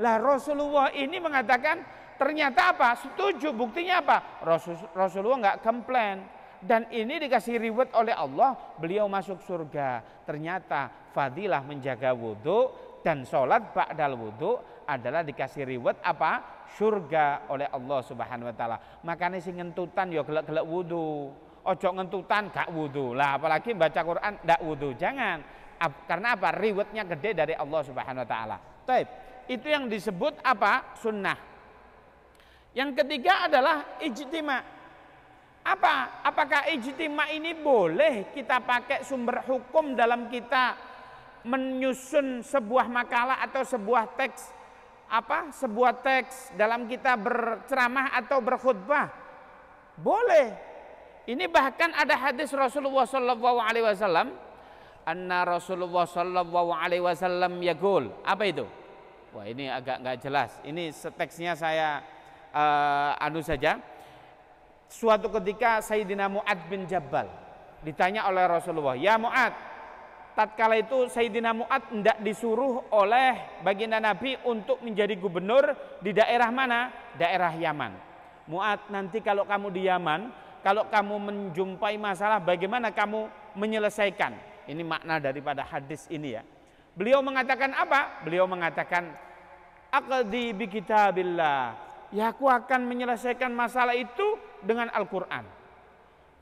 Lah Rasulullah ini mengatakan ternyata apa? Setuju. Buktinya apa? Rasulullah nggak komplain. Dan ini dikasih reward oleh Allah, beliau masuk surga. Ternyata fadilah menjaga wudhu dan sholat ba'dal wudhu adalah dikasih reward apa? Surga oleh Allah Subhanahu wa taala. Makanya sing ngentutan ya gelek-gelek wudhu. Ojo ngentutan gak wudhu. Lah apalagi baca Quran ndak wudhu. Jangan. Karena apa? Rewardnya gede dari Allah Subhanahu wa taala. Baik. Itu yang disebut apa? Sunnah. Yang ketiga adalah ijtima'. Apa? Apakah ijtima' ini boleh kita pakai sumber hukum dalam kita menyusun sebuah makalah atau sebuah teks apa? Sebuah teks dalam kita berceramah atau berkhutbah? Boleh. Ini bahkan ada hadis Rasulullah sallallahu alaihi wasallam, anna Rasulullah sallallahu alaihi wasallam yaqul. Apa itu? Wah, ini agak nggak jelas. Ini teksnya saya saja. Suatu ketika Sayyidina Mu'ad bin Jabal ditanya oleh Rasulullah, "Ya Mu'ad, tatkala itu Sayyidina Mu'ad hendak disuruh oleh baginda Nabi untuk menjadi gubernur di daerah mana? Daerah Yaman. Mu'ad, nanti kalau kamu di Yaman, kalau kamu menjumpai masalah, bagaimana kamu menyelesaikan?" Ini makna daripada hadis ini ya. Beliau mengatakan apa? Beliau mengatakan, "Aqdi bi kitabillah." Ya, aku akan menyelesaikan masalah itu dengan Al-Quran.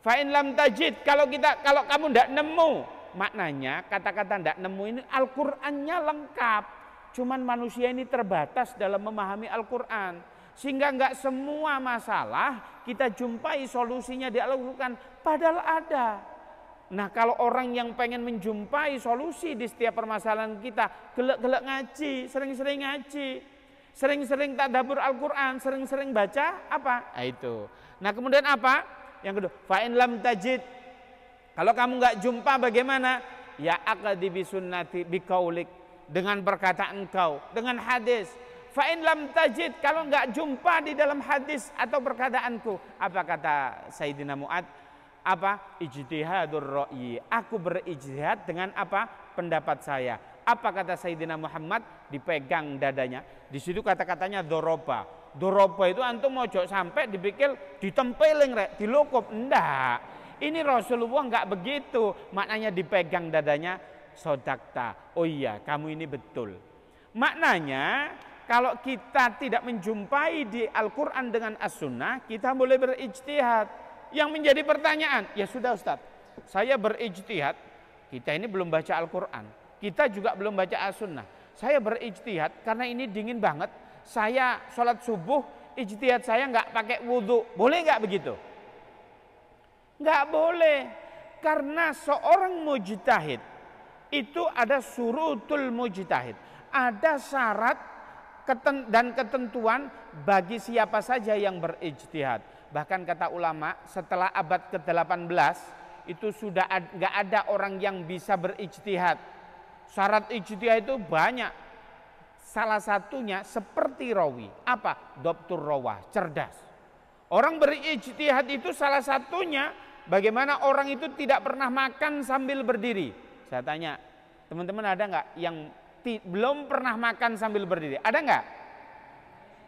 Fa'in lam tajid, kalau kamu tidak nemu, maknanya kata-kata tidak nemu ini Al-Qurannya lengkap. Cuman manusia ini terbatas dalam memahami Al-Quran, sehingga nggak semua masalah kita jumpai solusinya di Al-Quran. Padahal ada. Nah, kalau orang yang pengen menjumpai solusi di setiap permasalahan kita, gelek-gelek ngaji, sering-sering ngaji, sering-sering tadabbur Al-Quran, sering-sering baca apa? Nah, itu. Nah, kemudian apa? Yang kedua, fa'in lam tajid. Kalau kamu nggak jumpa bagaimana? Ya aqdi bi sunnati bi qaulik, dengan perkataan engkau, dengan hadis. Fa'in lam tajid, kalau nggak jumpa di dalam hadis atau perkataanku, apa kata Sayyidina Mu'ad? Apa? Ijtihadur ra'yi. Aku berijtihad dengan apa? Pendapat saya. Apa kata Sayyidina Muhammad? Dipegang dadanya. Di situ kata-katanya doroba. Doroba itu antum mojo sampai dipikir ditempeling rek, dilokup. Enggak. Ini Rasulullah enggak begitu. Maknanya dipegang dadanya, sodakta. Oh iya, kamu ini betul. Maknanya kalau kita tidak menjumpai di Al-Quran dengan As-Sunnah, kita boleh berijtihad. Yang menjadi pertanyaan, ya sudah Ustaz, saya berijtihad. Kita ini belum baca Al-Quran, kita juga belum baca As-Sunnah. Saya berijtihad karena ini dingin banget. Saya sholat subuh, ijtihad saya nggak pakai wudhu. Boleh nggak begitu? Nggak boleh. Karena seorang mujtahid itu ada surutul mujtahid. Ada syarat dan ketentuan bagi siapa saja yang berijtihad. Bahkan kata ulama, setelah abad ke-18 itu sudah nggak ada orang yang bisa berijtihad. Syarat ijtihad itu banyak. Salah satunya seperti rawi. Apa? Dhabtur rawah, cerdas. Orang berijtihad itu salah satunya bagaimana orang itu tidak pernah makan sambil berdiri. Saya tanya, teman-teman ada nggak yang belum pernah makan sambil berdiri? Ada nggak?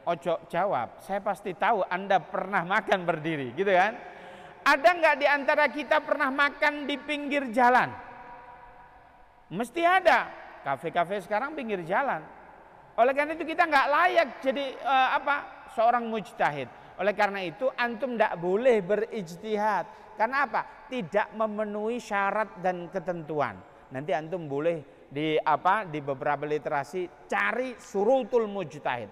Ojo jawab, saya pasti tahu Anda pernah makan berdiri, gitu kan? Ada nggak di antara kita pernah makan di pinggir jalan? Mesti ada. Kafe-kafe sekarang pinggir jalan. Oleh karena itu kita nggak layak jadi seorang mujtahid. Oleh karena itu antum tidak boleh berijtihad. Karena apa? Tidak memenuhi syarat dan ketentuan. Nanti antum boleh di beberapa literasi cari surutul mujtahid.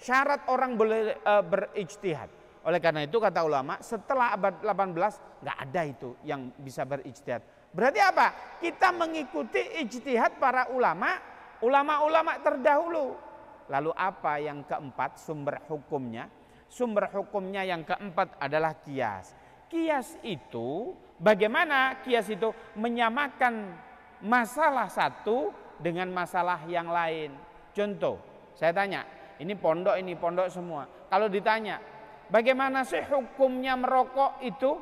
Syarat orang boleh berijtihad. Oleh karena itu kata ulama, setelah abad 18 nggak ada itu yang bisa berijtihad. Berarti apa? Kita mengikuti ijtihad para ulama terdahulu. Lalu apa yang keempat sumber hukumnya? Sumber hukumnya yang keempat adalah qiyas. Qiyas itu bagaimana qiyas itu menyamakan masalah satu dengan masalah yang lain. Contoh, saya tanya, ini pondok semua. Kalau ditanya, bagaimana sih hukumnya merokok itu?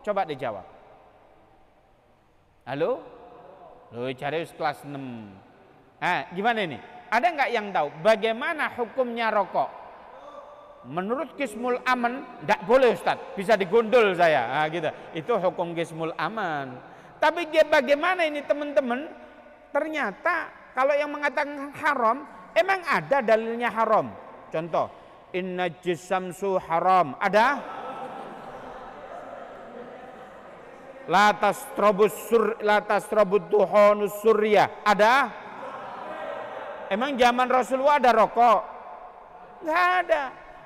Coba dijawab. Halo? Loh, cari kelas 6. Nah, gimana ini? Ada nggak yang tahu bagaimana hukumnya rokok? Menurut Qismul Aman nggak boleh Ustaz, bisa digondol saya. Nah, gitu. Itu hukum Qismul Aman. Tapi bagaimana ini teman-teman? Ternyata kalau yang mengatakan haram, emang ada dalilnya haram. Contoh, inna jisamsu haram. Ada? La tastrobut duhonus surya. Ada? Emang zaman Rasulullah ada rokok? Nggak ada.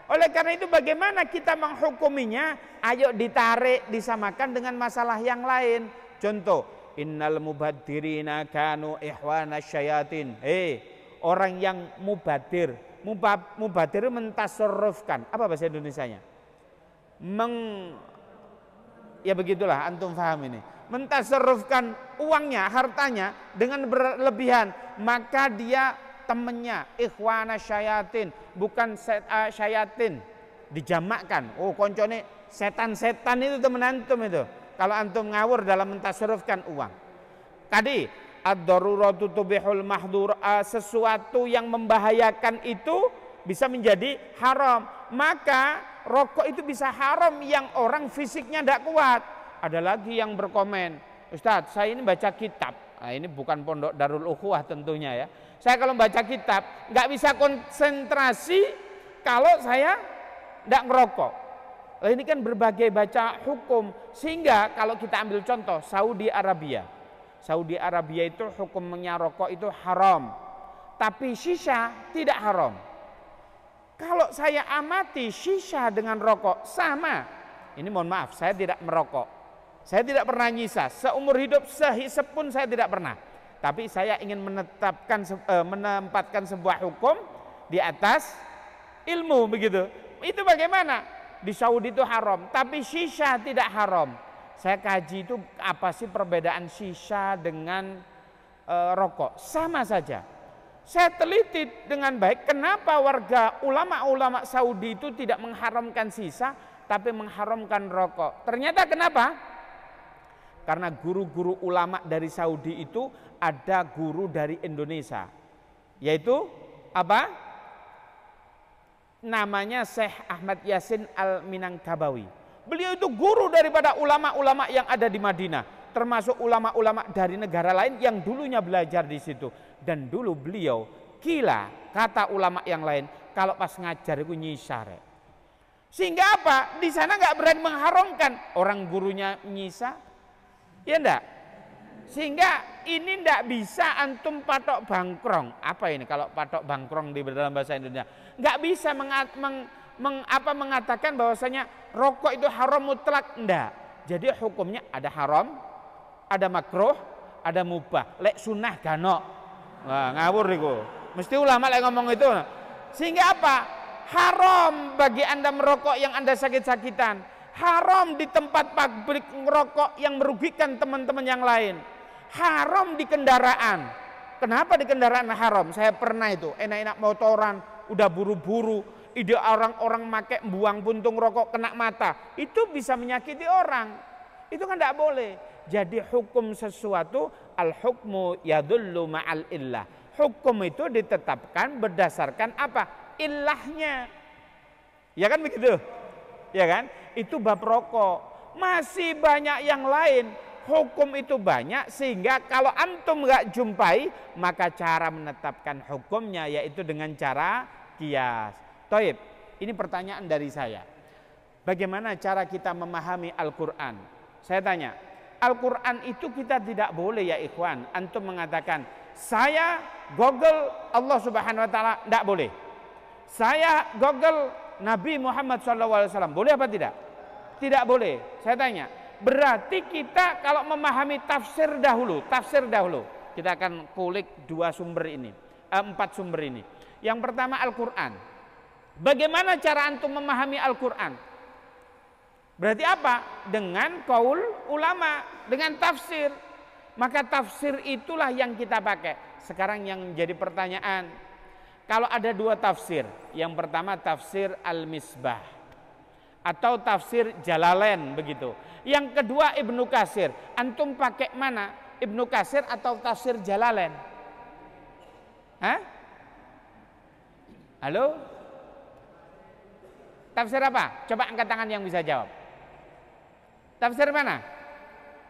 Oleh karena itu bagaimana kita menghukuminya? Ayo ditarik, disamakan dengan masalah yang lain. Contoh, innal mubaddirina kanu ikhwana syayatin. Orang yang mubadir. Mubadir mentasarrufkan. Apa bahasa Indonesianya? Ya begitulah, antum paham ini. Mentasarrufkan uangnya, hartanya dengan berlebihan, maka dia temennya ikhwana syayatin, bukan syayatin, dijamakkan. Oh, koncone setan-setan itu temen antum itu. Kalau antum ngawur dalam mentasarrufkan uang. Tadi ad-daruratu tubihul mahdur, sesuatu yang membahayakan itu bisa menjadi haram. Maka rokok itu bisa haram yang orang fisiknya tidak kuat. Ada lagi yang berkomen, Ustadz saya ini baca kitab. Nah, ini bukan pondok Darul Ukhuwah tentunya ya. Saya kalau baca kitab nggak bisa konsentrasi kalau saya tidak ngerokok. Nah, ini kan berbagai baca hukum. Sehingga kalau kita ambil contoh Saudi Arabia. Saudi Arabia itu hukumnya rokok itu haram. Tapi shisha tidak haram. Kalau saya amati shisha dengan rokok sama. Ini mohon maaf, saya tidak merokok. Saya tidak pernah nyisa. Seumur hidup sehisap pun saya tidak pernah. Tapi saya ingin menempatkan sebuah hukum di atas ilmu begitu. Itu bagaimana? Di Saudi itu haram, tapi shisha tidak haram. Saya kaji itu apa sih perbedaan shisha dengan rokok? Sama saja. Saya teliti dengan baik kenapa warga ulama-ulama Saudi itu tidak mengharamkan shisha tapi mengharamkan rokok. Ternyata kenapa? Karena guru-guru ulama dari Saudi itu ada guru dari Indonesia. Yaitu apa? Namanya Syekh Ahmad Yasin Al-Minangkabawi. Beliau itu guru daripada ulama-ulama yang ada di Madinah. Termasuk ulama-ulama dari negara lain yang dulunya belajar di situ. Dan dulu beliau, gila, kata ulama yang lain, kalau pas ngajar itu nyisar. Sehingga apa? Di sana nggak berani mengharamkan. Orang gurunya nyisa. Ya enggak? Sehingga ini enggak bisa antum patok bangkrong. Apa ini kalau patok bangkrong di dalam bahasa Indonesia? Enggak bisa mengatakan bahwasanya rokok itu haram mutlak, enggak. Jadi hukumnya ada haram, ada makruh, ada mubah. Lek sunah ganok. Wah, ngawur iku. Mesti ulama lek ngomong itu. Sehingga apa? Haram bagi Anda merokok yang Anda sakit-sakitan. Haram di tempat publik ngerokok yang merugikan teman-teman yang lain. Haram di kendaraan. Kenapa di kendaraan haram? Saya pernah itu, enak-enak motoran, udah buru-buru, ide orang-orang make buang puntung rokok kena mata. Itu bisa menyakiti orang. Itu kan tidak boleh. Jadi hukum sesuatu, al-hukmu yadullu ma'al illah. Hukum itu ditetapkan berdasarkan apa? Illahnya. Ya kan begitu? Ya kan? Itu bab rokok. Masih banyak yang lain. Hukum itu banyak sehingga kalau antum nggak jumpai maka cara menetapkan hukumnya yaitu dengan cara qiyas. Toib, ini pertanyaan dari saya. Bagaimana cara kita memahami Al-Quran? Saya tanya, Al-Quran itu kita tidak boleh ya ikhwan. Antum mengatakan saya Google Allah Subhanahu Wa Taala, tidak boleh. Saya Google Nabi Muhammad SAW, boleh apa tidak? Tidak boleh. Saya tanya, berarti kita kalau memahami tafsir dahulu. Kita akan kulik 4 sumber ini. Yang pertama Al-Quran. Bagaimana cara antum memahami Al-Quran? Berarti apa? Dengan qaul ulama, dengan tafsir. Maka tafsir itulah yang kita pakai. Sekarang yang jadi pertanyaan, kalau ada 2 tafsir, yang pertama tafsir Al-Misbah atau tafsir Jalalain begitu. Yang kedua Ibnu Katsir. Antum pakai mana? Ibnu Katsir atau tafsir Jalalain? Hah? Halo? Tafsir apa? Coba angkat tangan yang bisa jawab. Tafsir mana?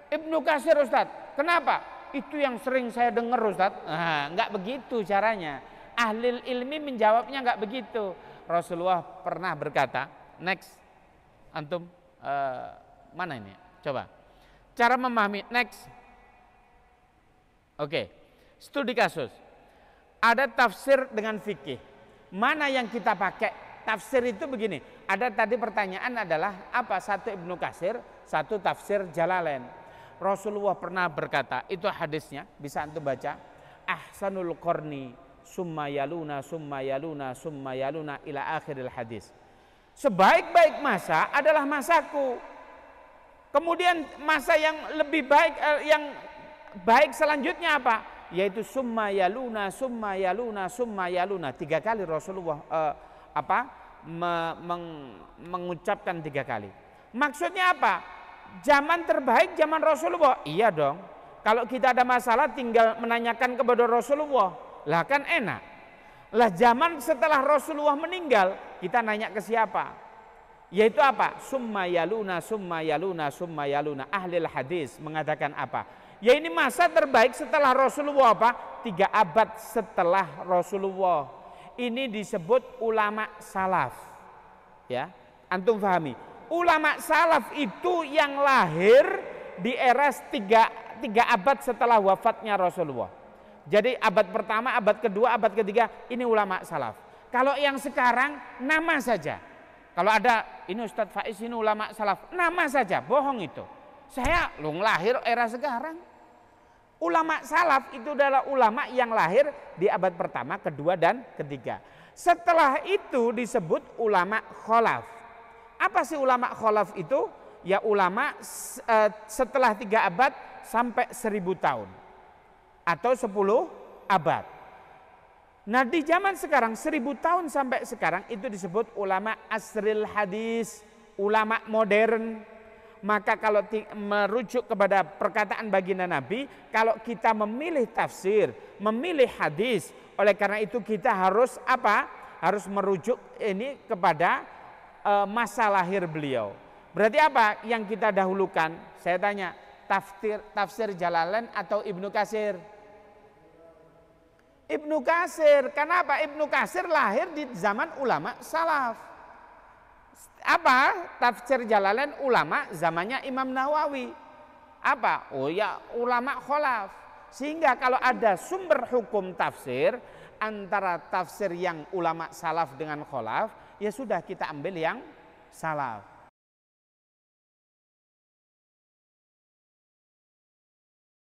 Ibnu Katsir, Ustadz. Kenapa? Itu yang sering saya dengar, Ustadz. Nah, enggak begitu caranya. Ahli ilmi menjawabnya enggak begitu. Rasulullah pernah berkata, next, antum mana ini? Coba. Cara memahami, next. Oke, studi kasus. Ada tafsir dengan fikih. Mana yang kita pakai? Tafsir itu begini. Ada tadi pertanyaan adalah apa? Satu Ibnu Katsir, satu tafsir Jalalain. Rasulullah pernah berkata, itu hadisnya, bisa antum baca. Ahsanul qarni summa yaluna summa yaluna summa yaluna ila akhiril hadis. Sebaik-baik masa adalah masaku. Kemudian masa yang lebih baik, yang baik selanjutnya apa? Yaitu summa yaluna summa yaluna summa yaluna. 3 kali Rasulullah mengucapkan 3 kali. Maksudnya apa? Zaman terbaik zaman Rasulullah. Iya dong. Kalau kita ada masalah tinggal menanyakan kepada Rasulullah. Lah kan enak. Lah zaman setelah Rasulullah meninggal, kita nanya ke siapa? Yaitu apa? Summa yaluna summa yaluna summa yaluna. Ahli hadis mengatakan apa? Ya ini masa terbaik setelah Rasulullah apa? 3 abad setelah Rasulullah. Ini disebut ulama salaf. Ya, antum pahami. Ulama salaf itu yang lahir di era 3 abad setelah wafatnya Rasulullah. Jadi abad pertama, abad kedua, abad ketiga ini ulama salaf. Kalau yang sekarang nama saja. Kalau ada ini Ustadz Faiz ini ulama salaf, nama saja, bohong itu. Saya lahir era sekarang. Ulama salaf itu adalah ulama yang lahir di abad pertama, kedua dan ketiga. Setelah itu disebut ulama khalaf. Apa sih ulama khalaf itu? Ya ulama setelah 3 abad sampai 1000 tahun atau 10 abad. Nah di zaman sekarang 1000 tahun sampai sekarang itu disebut ulama asril hadis, ulama modern. Maka kalau merujuk kepada perkataan baginda Nabi, kalau kita memilih tafsir, memilih hadis, oleh karena itu kita harus apa? Harus merujuk ini kepada masa lahir beliau. Berarti apa yang kita dahulukan? Saya tanya, tafsir Jalalain atau Ibnu Katsir? Ibnu Katsir. Kenapa? Ibnu Katsir lahir di zaman ulama salaf. Apa? Tafsir Jalalain ulama zamannya Imam Nawawi. Apa? Oh ya, ulama khalaf. Sehingga kalau ada sumber hukum tafsir antara tafsir yang ulama salaf dengan khalaf, ya sudah kita ambil yang salaf.